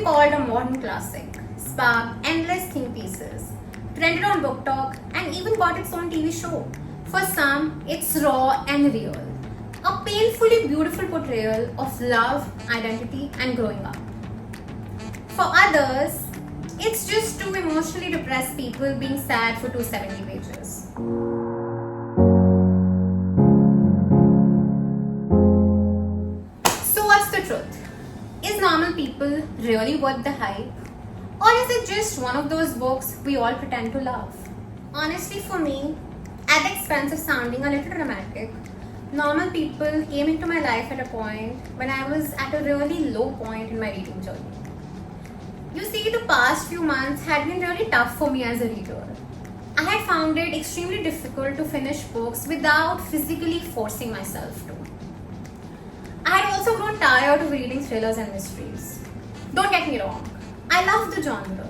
been called a modern classic, sparked endless think pieces, trended on Book Talk, and even got its own TV show. For some, it's raw and real. A painfully beautiful portrayal of love, identity, and growing up. For others, it's just two emotionally depressed people being sad for 270 pages. So, what's the truth? Is Normal People really worth the hype? Or is it just one of those books we all pretend to love? Honestly, for me, at the expense of sounding a little dramatic, Normal People came into my life at a point when I was at a really low point in my reading journey. You see, the past few months had been really tough for me as a reader. I had found it extremely difficult to finish books without physically forcing myself to. I had also grown tired of reading thrillers and mysteries. Don't get me wrong, I love the genre.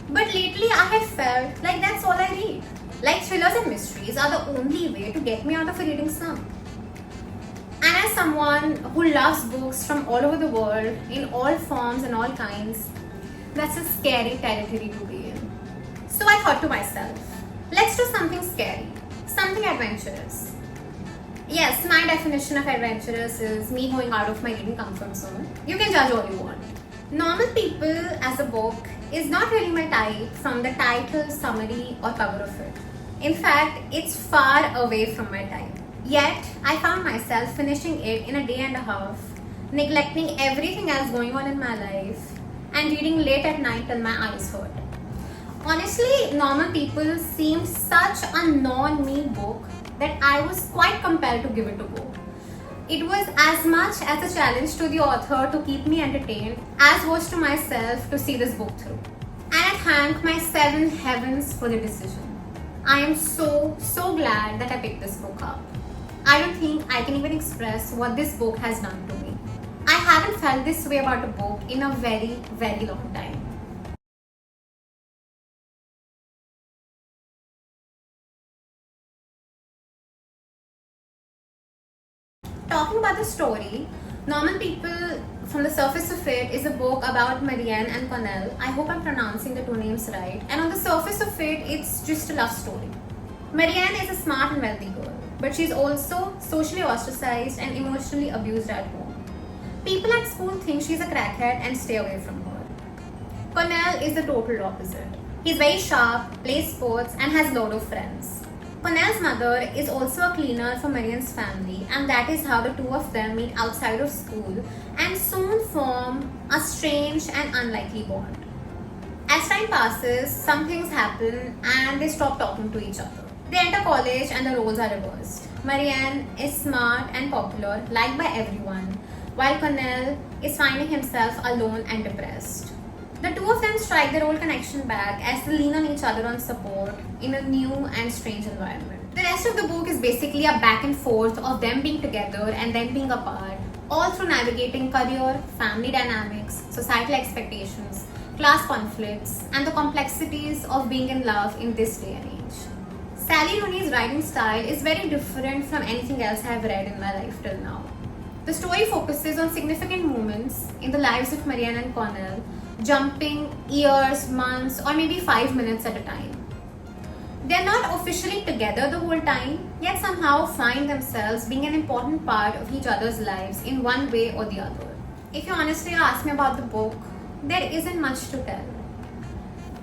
But lately I had felt like that's all I read. Like thrillers and mysteries are the only way to get me out of a reading slump. And as someone who loves books from all over the world, in all forms and all kinds, that's a scary territory to be in. So I thought to myself, let's do something scary, something adventurous. Yes, my definition of adventurous is me going out of my reading comfort zone. You can judge all you want. Normal People as a book is not really my type from the title, summary, or cover of it. In fact, it's far away from my type. Yet, I found myself finishing it in a day and a half, neglecting everything else going on in my life, and reading late at night till my eyes hurt. Honestly, Normal People seemed such a non-me book that I was quite compelled to give it a go. It was as much as a challenge to the author to keep me entertained as was to myself to see this book through. And I thank my seven heavens for the decision. I am so glad that I picked this book up. I don't think I can even express what this book has done to me. I haven't felt this way about a book in a very long time. Talking about the story, Normal People, from the surface of it, is a book about Marianne and Connell. I hope I'm pronouncing the two names right. And on the surface of it, it's just a love story. Marianne is a smart and wealthy girl, but she's also socially ostracized and emotionally abused at home. People at school think she's a crackhead and stay away from her. Connell is the total opposite. He's very sharp, plays sports, and has a lot of friends. Connell's mother is also a cleaner for Marianne's family, and that is how the two of them meet outside of school and soon form a strange and unlikely bond. As time passes, some things happen and they stop talking to each other. They enter college and the roles are reversed. Marianne is smart and popular, liked by everyone, while Connell is finding himself alone and depressed. The two of them strike their old connection back as they lean on each other on support in a new and strange environment. The rest of the book is basically a back and forth of them being together and then being apart, all through navigating career, family dynamics, societal expectations, class conflicts, and the complexities of being in love in this day and age. Sally Rooney's writing style is very different from anything else I have read in my life till now. The story focuses on significant moments in the lives of Marianne and Connell, jumping years, months, or maybe 5 minutes at a time. They're not officially together the whole time, yet somehow find themselves being an important part of each other's lives in one way or the other. If you honestly ask me about the book, there isn't much to tell.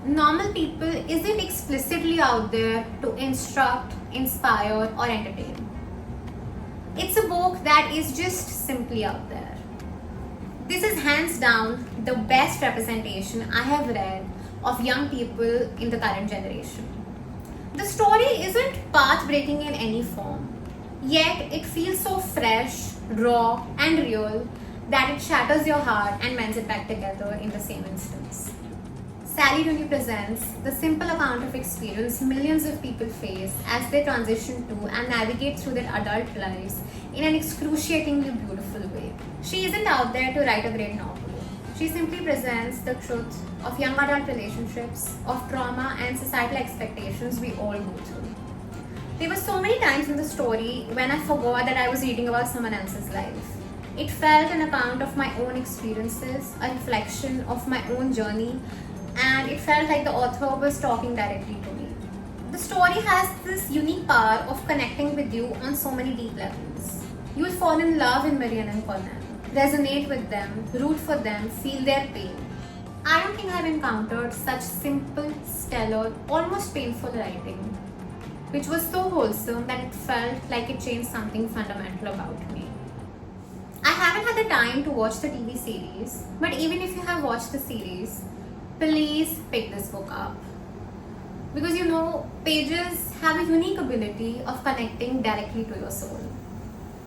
Normal People isn't explicitly out there to instruct, inspire, or entertain. It's a book that is just simply out there. This is hands down the best representation I have read of young people in the current generation. The story isn't path-breaking in any form, yet it feels so fresh, raw, and real that it shatters your heart and mends it back together in the same instance. Sally Rooney presents the simple account of experience millions of people face as they transition to and navigate through their adult lives in an excruciatingly beautiful way. She isn't out there to write a great novel. She simply presents the truth of young adult relationships, of trauma and societal expectations we all go through. There were so many times in the story when I forgot that I was reading about someone else's life. It felt an account of my own experiences, a reflection of my own journey, and it felt like the author was talking directly to me. The story has this unique power of connecting with you on so many deep levels. You will fall in love with Marianne and Conan, resonate with them, root for them, feel their pain. I don't think I've encountered such simple, stellar, almost painful writing, which was so wholesome that it felt like it changed something fundamental about me. I haven't had the time to watch the TV series, but even if you have watched the series, please pick this book up. Because pages have a unique ability of connecting directly to your soul.